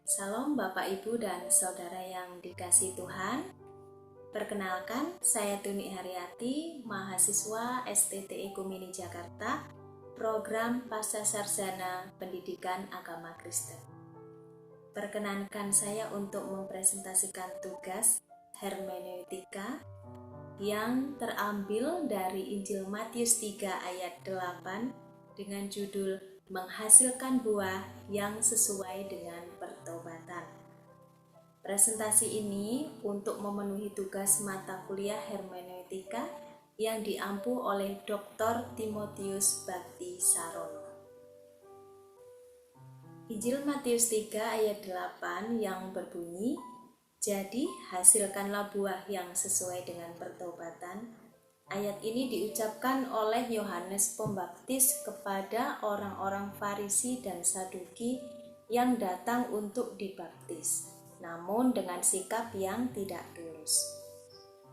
Salam Bapak Ibu dan Saudara yang dikasihi Tuhan. Perkenalkan, saya Tuni Haryati, mahasiswa STT Ekumeni Jakarta, program Pascasarjana Pendidikan Agama Kristen. Perkenankan saya untuk mempresentasikan tugas hermeneutika yang terambil dari Injil Matius 3 ayat 8 dengan judul Menghasilkan buah yang sesuai dengan pertobatan. Presentasi ini untuk memenuhi tugas mata kuliah hermeneutika yang diampu oleh Dr. Timotius Bakti Sarono. Injil Matius 3 ayat 8 yang berbunyi, "Jadi hasilkanlah buah yang sesuai dengan pertobatan." Ayat ini diucapkan oleh Yohanes Pembaptis kepada orang-orang Farisi dan Saduki yang datang untuk dibaptis, namun dengan sikap yang tidak tulus.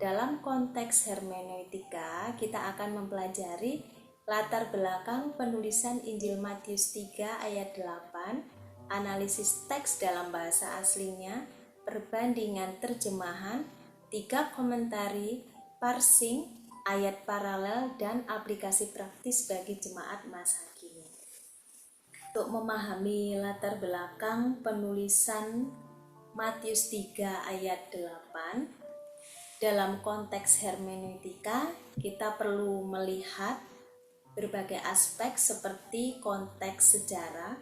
Dalam konteks hermeneutika, kita akan mempelajari latar belakang penulisan Injil Matius 3 ayat 8, analisis teks dalam bahasa aslinya, perbandingan terjemahan, 3 komentari, parsing, ayat paralel, dan aplikasi praktis bagi jemaat masa kini. Untuk memahami latar belakang penulisan Matius 3 ayat 8, dalam konteks hermeneutika, kita perlu melihat berbagai aspek seperti konteks sejarah,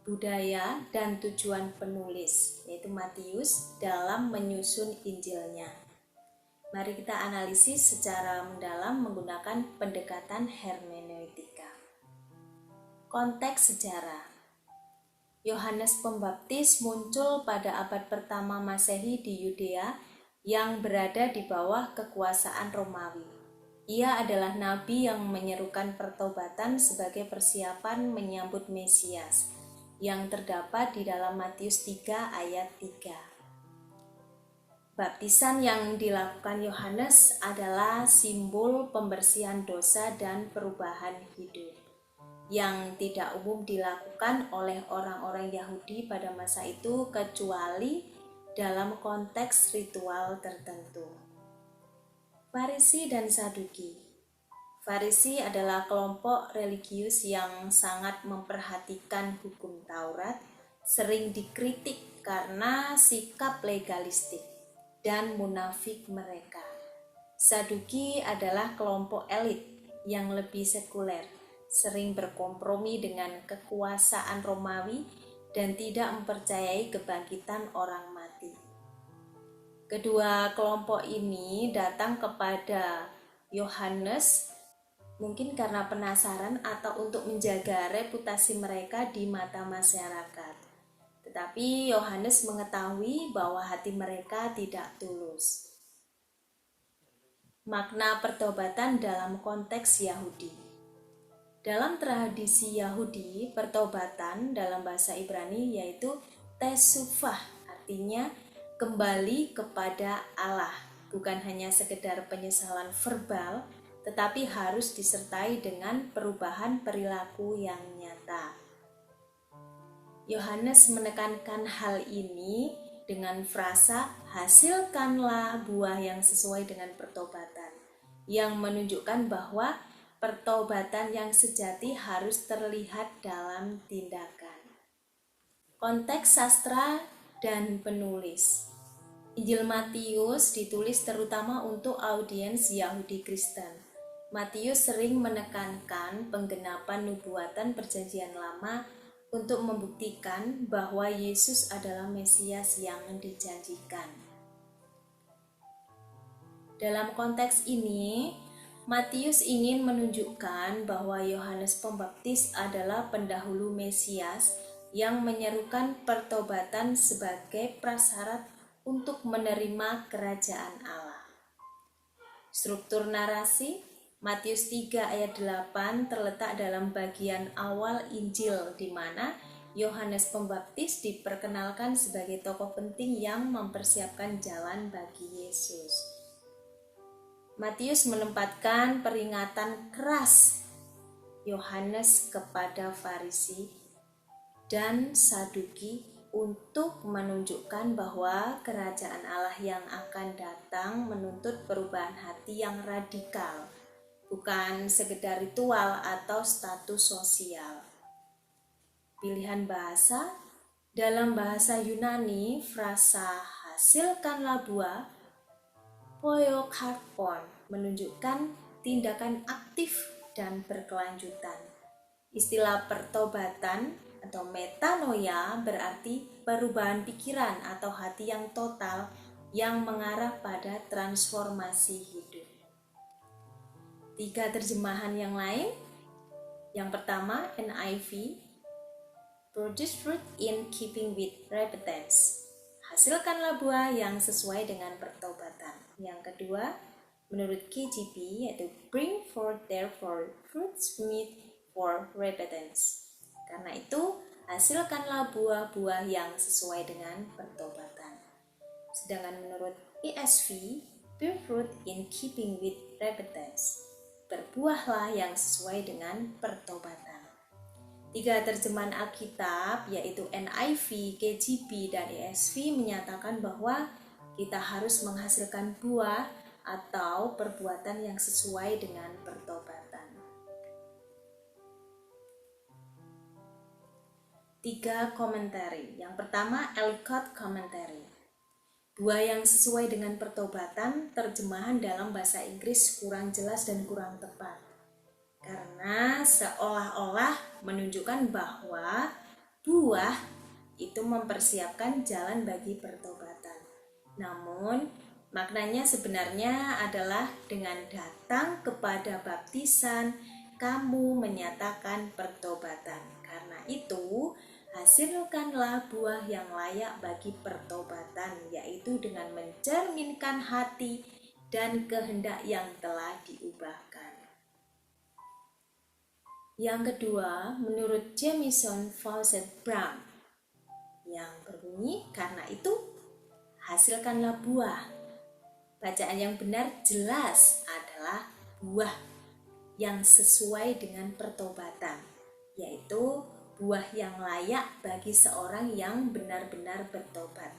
budaya, dan tujuan penulis, yaitu Matius, dalam menyusun Injilnya. Mari kita analisis secara mendalam menggunakan pendekatan hermeneutika. Konteks sejarah. Yohanes Pembaptis muncul pada abad pertama Masehi di Yudea yang berada di bawah kekuasaan Romawi. Ia adalah nabi yang menyerukan pertobatan sebagai persiapan menyambut Mesias yang terdapat di dalam Matius 3 ayat 3. Baptisan yang dilakukan Yohanes adalah simbol pembersihan dosa dan perubahan hidup yang tidak umum dilakukan oleh orang-orang Yahudi pada masa itu kecuali dalam konteks ritual tertentu. Farisi dan Saduki. Farisi adalah kelompok religius yang sangat memperhatikan hukum Taurat, sering dikritik karena sikap legalistik dan munafik mereka. Saduki adalah kelompok elit yang lebih sekuler, sering berkompromi dengan kekuasaan Romawi dan tidak mempercayai kebangkitan orang mati. Kedua kelompok ini datang kepada Yohanes mungkin karena penasaran atau untuk menjaga reputasi mereka di mata masyarakat. Tetapi Yohanes mengetahui bahwa hati mereka tidak tulus. Makna pertobatan dalam konteks Yahudi. Dalam tradisi Yahudi, pertobatan dalam bahasa Ibrani yaitu tesufah, artinya kembali kepada Allah, bukan hanya sekedar penyesalan verbal, tetapi harus disertai dengan perubahan perilaku yang nyata. Yohanes menekankan hal ini dengan frasa hasilkanlah buah yang sesuai dengan pertobatan, yang menunjukkan bahwa pertobatan yang sejati harus terlihat dalam tindakan. Konteks sastra dan penulis. Injil Matius ditulis terutama untuk audiens Yahudi Kristen. Matius sering menekankan penggenapan nubuatan Perjanjian Lama untuk membuktikan bahwa Yesus adalah Mesias yang dijanjikan. Dalam konteks ini, Matius ingin menunjukkan bahwa Yohanes Pembaptis adalah pendahulu Mesias yang menyerukan pertobatan sebagai prasyarat untuk menerima kerajaan Allah. Struktur narasi Matius 3 ayat 8 terletak dalam bagian awal Injil di mana Yohanes Pembaptis diperkenalkan sebagai tokoh penting yang mempersiapkan jalan bagi Yesus. Matius menempatkan peringatan keras Yohanes kepada Farisi dan Saduki untuk menunjukkan bahwa kerajaan Allah yang akan datang menuntut perubahan hati yang radikal, bukan sekedar ritual atau status sosial. Pilihan bahasa: dalam bahasa Yunani, frasa hasilkanlah buah poiokarpon menunjukkan tindakan aktif dan berkelanjutan. Istilah pertobatan atau metanoia berarti perubahan pikiran atau hati yang total yang mengarah pada transformasi hidup. 3 terjemahan yang lain. Yang pertama, NIV, produce fruit in keeping with repentance. Hasilkanlah buah yang sesuai dengan pertobatan. Yang kedua, menurut KJV, yaitu bring forth therefore fruits meet for repentance. Karena itu, hasilkanlah buah-buah yang sesuai dengan pertobatan. Sedangkan menurut ESV, bear fruit in keeping with repentance. Berbuahlah yang sesuai dengan pertobatan. 3 terjemahan Alkitab, yaitu NIV, KJV, dan ESV menyatakan bahwa kita harus menghasilkan buah atau perbuatan yang sesuai dengan pertobatan. 3 komentari. Yang pertama, Ellicott Commentary. Buah yang sesuai dengan pertobatan, terjemahan dalam bahasa Inggris kurang jelas dan kurang tepat. Karena seolah-olah menunjukkan bahwa buah itu mempersiapkan jalan bagi pertobatan. Namun, maknanya sebenarnya adalah dengan datang kepada baptisan, kamu menyatakan pertobatan. Karena itu, hasilkanlah buah yang layak bagi pertobatan, yaitu dengan mencerminkan hati dan kehendak yang telah diubahkan. Yang kedua, menurut Jamieson Fausset Brown, yang berbunyi, karena itu hasilkanlah buah. Bacaan yang benar jelas adalah buah yang sesuai dengan pertobatan, yaitu buah yang layak bagi seorang yang benar-benar bertobat.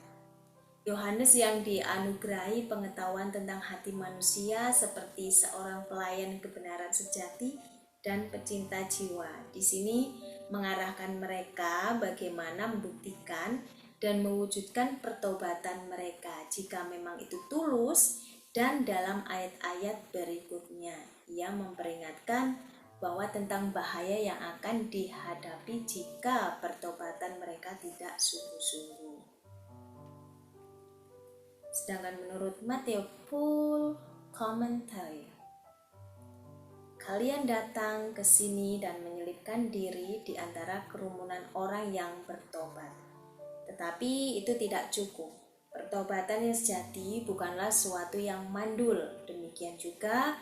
Yohanes yang dianugerahi pengetahuan tentang hati manusia seperti seorang pelayan kebenaran sejati dan pecinta jiwa. Di sini mengarahkan mereka bagaimana membuktikan dan mewujudkan pertobatan mereka jika memang itu tulus, dan dalam ayat-ayat berikutnya ia memperingatkan bahwa tentang bahaya yang akan dihadapi jika pertobatan mereka tidak sungguh-sungguh. Sedangkan menurut Matthew Poole Commentary, kalian datang ke sini dan menyelipkan diri di antara kerumunan orang yang bertobat. Tetapi itu tidak cukup. Pertobatan yang sejati bukanlah sesuatu yang mandul. Demikian juga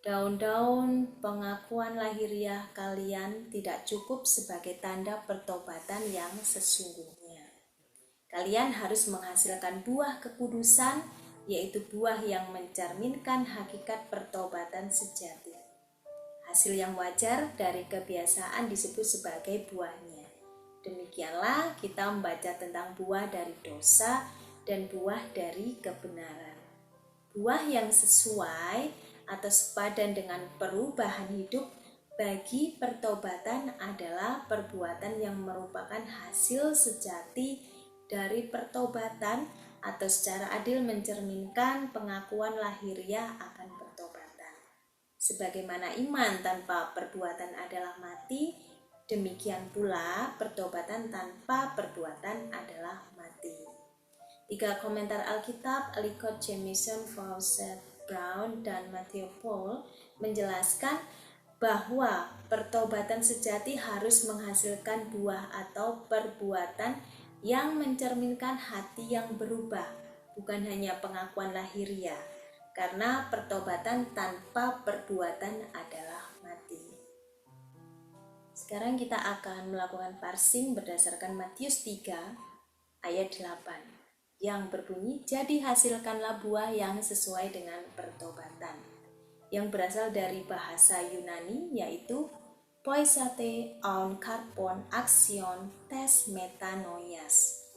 daun-daun pengakuan lahiriah kalian tidak cukup sebagai tanda pertobatan yang sesungguhnya. Kalian harus menghasilkan buah kekudusan, yaitu buah yang mencerminkan hakikat pertobatan sejati. Hasil yang wajar dari kebiasaan disebut sebagai buahnya. Demikianlah kita membaca tentang buah dari dosa dan buah dari kebenaran. Buah yang sesuai atau sepadan dengan perubahan hidup bagi pertobatan adalah perbuatan yang merupakan hasil sejati dari pertobatan atau secara adil mencerminkan pengakuan lahiriah akan pertobatan. Sebagaimana iman tanpa perbuatan adalah mati, demikian pula pertobatan tanpa perbuatan adalah mati. 3 komentar Alkitab, Ellicott, Jamieson, Fausset Brown, dan Matthew Poole menjelaskan bahwa pertobatan sejati harus menghasilkan buah atau perbuatan yang mencerminkan hati yang berubah, bukan hanya pengakuan lahiriah, karena pertobatan tanpa perbuatan adalah mati. Sekarang kita akan melakukan parsing berdasarkan Matius 3 ayat 8 yang berbunyi, jadi hasilkanlah buah yang sesuai dengan pertobatan, yang berasal dari bahasa Yunani yaitu poisate on karpon aksion tes metanoias.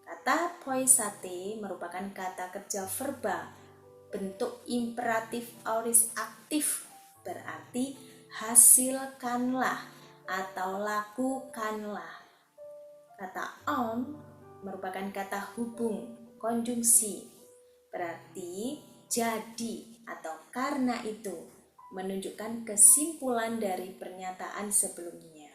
Kata poisate merupakan kata kerja verba bentuk imperatif aorist aktif, berarti hasilkanlah atau lakukanlah. Kata on merupakan kata hubung konjungsi, berarti jadi atau karena itu, menunjukkan kesimpulan dari pernyataan sebelumnya.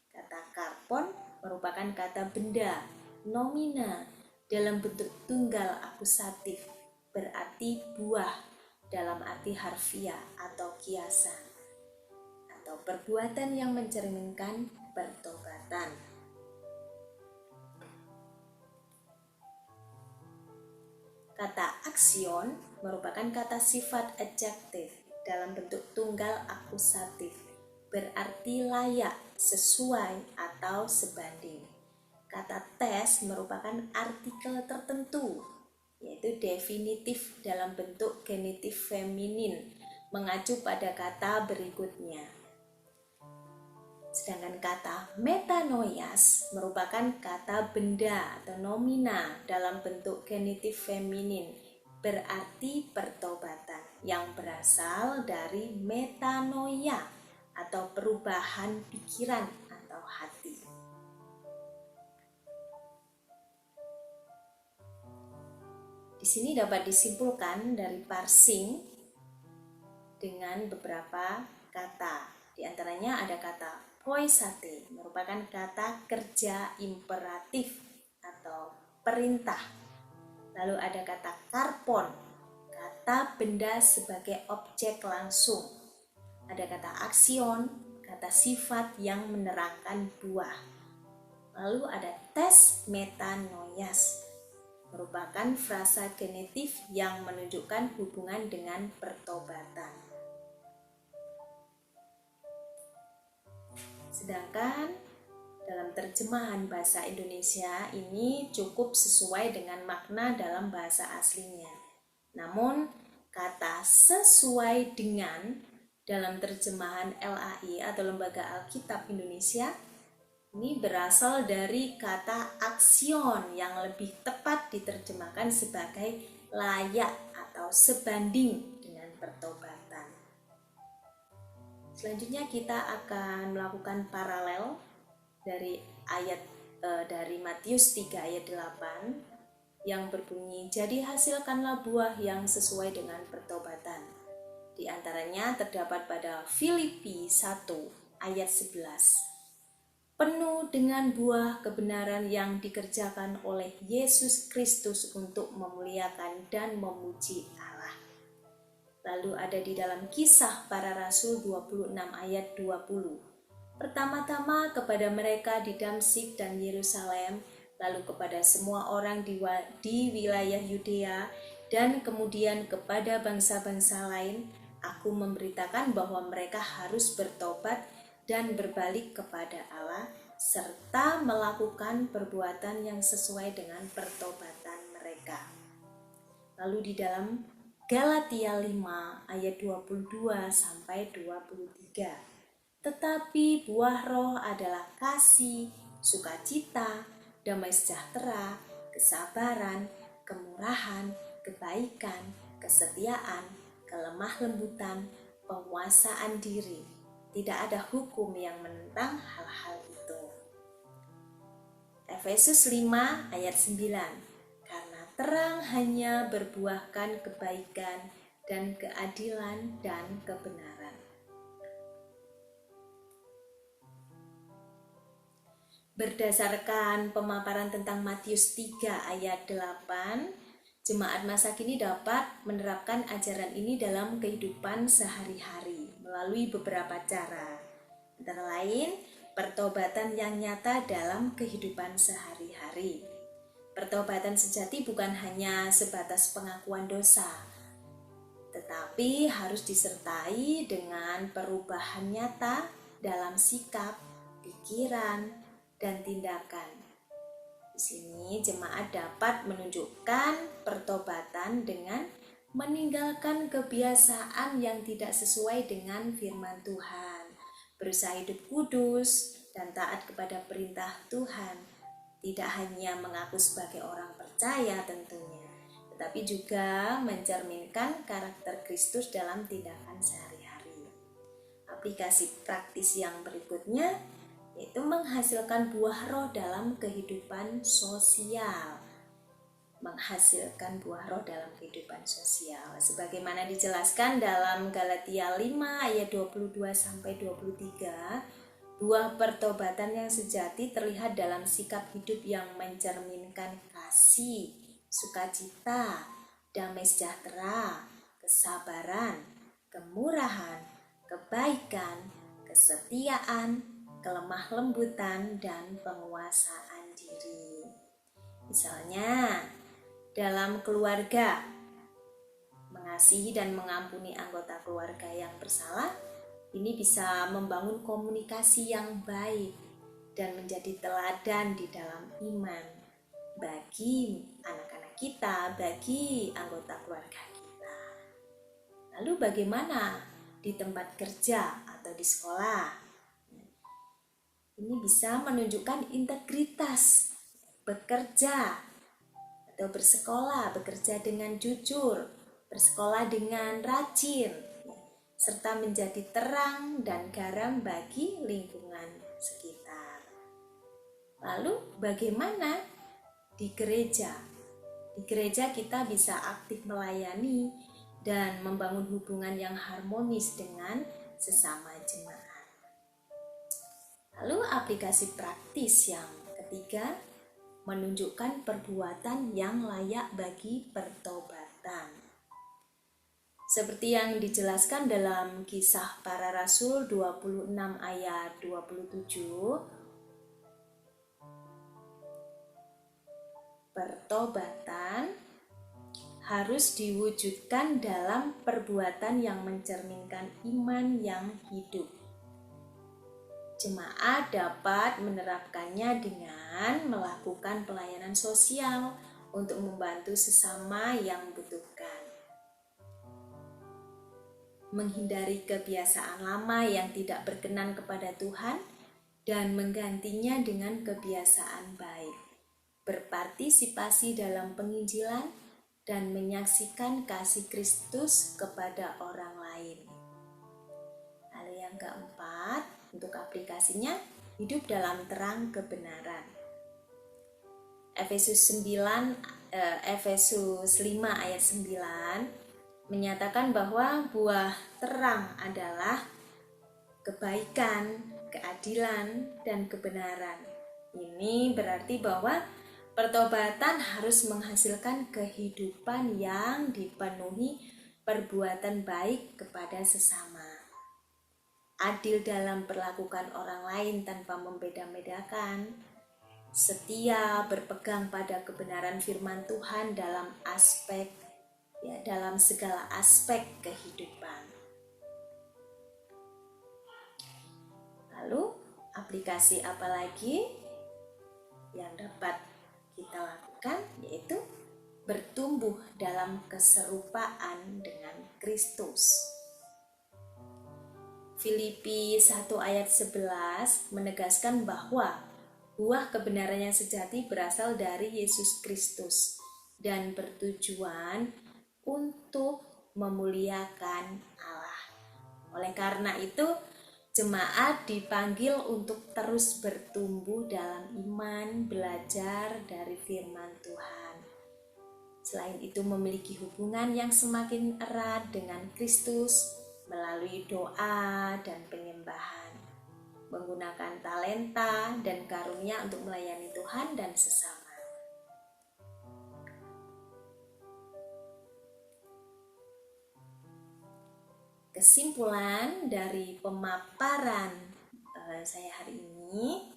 Kata karpon merupakan kata benda nomina dalam bentuk tunggal akusatif, berarti buah dalam arti harfiah atau kiasan, atau perbuatan yang mencerminkan pertobatan. Kata aksion merupakan kata sifat adjektif dalam bentuk tunggal akusatif, berarti layak, sesuai, atau sebanding. Kata tes merupakan artikel tertentu, yaitu definitif dalam bentuk genitif feminin, mengacu pada kata berikutnya. Sedangkan kata metanoias merupakan kata benda atau nomina dalam bentuk genitif feminin, berarti pertobatan, yang berasal dari metanoia atau perubahan pikiran atau hati. Di sini dapat disimpulkan dari parsing dengan beberapa kata. Di antaranya ada kata poisate, merupakan kata kerja imperatif atau perintah. Lalu ada kata karpon, kata benda sebagai objek langsung. Ada kata aksion, kata sifat yang menerangkan buah. Lalu ada tes metanoias, merupakan frasa genitif yang menunjukkan hubungan dengan pertobatan. Sedangkan dalam terjemahan bahasa Indonesia ini cukup sesuai dengan makna dalam bahasa aslinya. Namun kata sesuai dengan dalam terjemahan LAI atau Lembaga Alkitab Indonesia ini berasal dari kata aksion yang lebih tepat diterjemahkan sebagai layak atau sebanding dengan pertobatan. Selanjutnya kita akan melakukan paralel dari dari Matius 3 ayat 8 yang berbunyi, jadi hasilkanlah buah yang sesuai dengan pertobatan. Di antaranya terdapat pada Filipi 1 ayat 11. Penuh dengan buah kebenaran yang dikerjakan oleh Yesus Kristus untuk memuliakan dan memuji Allah. Lalu ada di dalam Kisah Para Rasul 26 ayat 20. Pertama-tama kepada mereka di Damsyik dan Yerusalem, lalu kepada semua orang di wilayah Yudea, dan kemudian kepada bangsa-bangsa lain, aku memberitakan bahwa mereka harus bertobat dan berbalik kepada Allah, serta melakukan perbuatan yang sesuai dengan pertobatan mereka. Lalu di dalam Galatia 5 ayat 22 sampai 23. Tetapi buah roh adalah kasih, sukacita, damai sejahtera, kesabaran, kemurahan, kebaikan, kesetiaan, kelemah lembutan, penguasaan diri. Tidak ada hukum yang menentang hal-hal itu. Efesus 5 ayat 9. Terang hanya berbuahkan kebaikan dan keadilan dan kebenaran. Berdasarkan pemaparan tentang Matius 3 ayat 8, jemaat masa kini dapat menerapkan ajaran ini dalam kehidupan sehari-hari melalui beberapa cara. Antara lain, pertobatan yang nyata dalam kehidupan sehari-hari. Pertobatan sejati bukan hanya sebatas pengakuan dosa, tetapi harus disertai dengan perubahan nyata dalam sikap, pikiran, dan tindakan. Di sini jemaat dapat menunjukkan pertobatan dengan meninggalkan kebiasaan yang tidak sesuai dengan firman Tuhan, berusaha hidup kudus dan taat kepada perintah Tuhan, tidak hanya mengaku sebagai orang percaya tentunya, tetapi juga mencerminkan karakter Kristus dalam tindakan sehari-hari. Aplikasi praktis yang berikutnya yaitu menghasilkan buah roh dalam kehidupan sosial. Menghasilkan buah roh dalam kehidupan sosial sebagaimana dijelaskan dalam Galatia 5 ayat 22-23. Buah pertobatan yang sejati terlihat dalam sikap hidup yang mencerminkan kasih, sukacita, damai sejahtera, kesabaran, kemurahan, kebaikan, kesetiaan, kelemah lembutan, dan penguasaan diri. Misalnya, dalam keluarga, mengasihi dan mengampuni anggota keluarga yang bersalah, ini bisa membangun komunikasi yang baik dan menjadi teladan di dalam iman bagi anak-anak kita, bagi anggota keluarga kita. Lalu bagaimana di tempat kerja atau di sekolah? Ini bisa menunjukkan integritas, bekerja atau bersekolah, bekerja dengan jujur, bersekolah dengan rajin, serta menjadi terang dan garam bagi lingkungan sekitar. Lalu bagaimana di gereja? Di gereja kita bisa aktif melayani dan membangun hubungan yang harmonis dengan sesama jemaat. Lalu aplikasi praktis yang ketiga, menunjukkan perbuatan yang layak bagi pertobatan. Seperti yang dijelaskan dalam Kisah Para Rasul 26 ayat 27, pertobatan harus diwujudkan dalam perbuatan yang mencerminkan iman yang hidup. Jemaat dapat menerapkannya dengan melakukan pelayanan sosial untuk membantu sesama yang membutuhkan. Menghindari kebiasaan lama yang tidak berkenan kepada Tuhan dan menggantinya dengan kebiasaan baik. Berpartisipasi dalam penginjilan dan menyaksikan kasih Kristus kepada orang lain. Lalu yang keempat, untuk aplikasinya, hidup dalam terang kebenaran. Efesus 5 ayat 9 menyatakan bahwa buah terang adalah kebaikan, keadilan, dan kebenaran. Ini berarti bahwa pertobatan harus menghasilkan kehidupan yang dipenuhi perbuatan baik kepada sesama. Adil dalam perlakukan orang lain tanpa membeda-bedakan, setia berpegang pada kebenaran firman Tuhan dalam segala aspek kehidupan. Lalu aplikasi apa lagi yang dapat kita lakukan, yaitu bertumbuh dalam keserupaan dengan Kristus. Filipi 1 ayat 11 menegaskan bahwa buah kebenaran yang sejati berasal dari Yesus Kristus dan bertujuan untuk memuliakan Allah. Oleh karena itu, jemaat dipanggil untuk terus bertumbuh dalam iman, belajar dari firman Tuhan. Selain itu, memiliki hubungan yang semakin erat dengan Kristus melalui doa dan penyembahan, menggunakan talenta dan karunia untuk melayani Tuhan dan sesama. Kesimpulan dari pemaparan saya hari ini,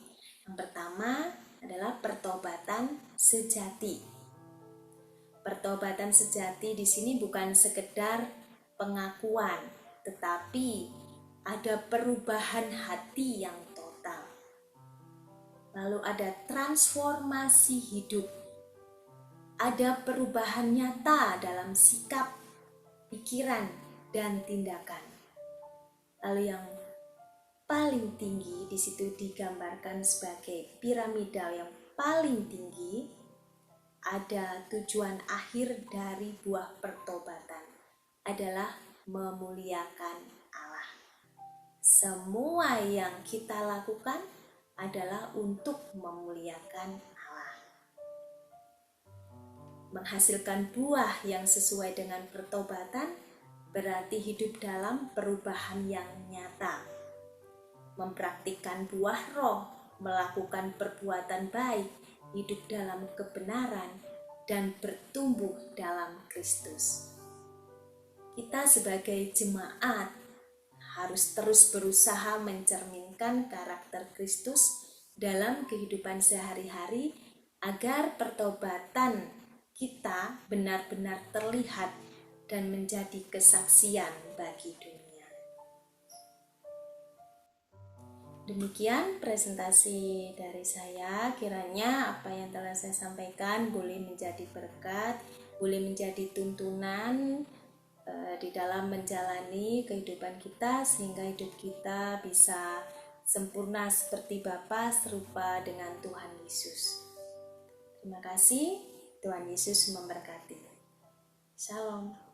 yang pertama adalah pertobatan sejati. Pertobatan sejati di sini bukan sekedar pengakuan, tetapi ada perubahan hati yang total. Lalu ada transformasi hidup. Ada perubahan nyata dalam sikap, pikiran, dan tindakan. Lalu yang paling paling tinggi, di situ digambarkan sebagai piramidal yang paling tinggi, ada tujuan akhir dari buah pertobatan adalah memuliakan Allah. Semua yang kita lakukan adalah untuk memuliakan Allah. Menghasilkan buah yang sesuai dengan pertobatan berarti hidup dalam perubahan yang nyata. Mempraktikkan buah roh, melakukan perbuatan baik, hidup dalam kebenaran, dan bertumbuh dalam Kristus. Kita sebagai jemaat harus terus berusaha mencerminkan karakter Kristus dalam kehidupan sehari-hari agar pertobatan kita benar-benar terlihat dan menjadi kesaksian bagi dunia. Demikian presentasi dari saya. Kiranya apa yang telah saya sampaikan boleh menjadi berkat, boleh menjadi tuntunan di dalam menjalani kehidupan kita, sehingga hidup kita bisa sempurna seperti Bapa, serupa dengan Tuhan Yesus. Terima kasih. Tuhan Yesus memberkati. Shalom.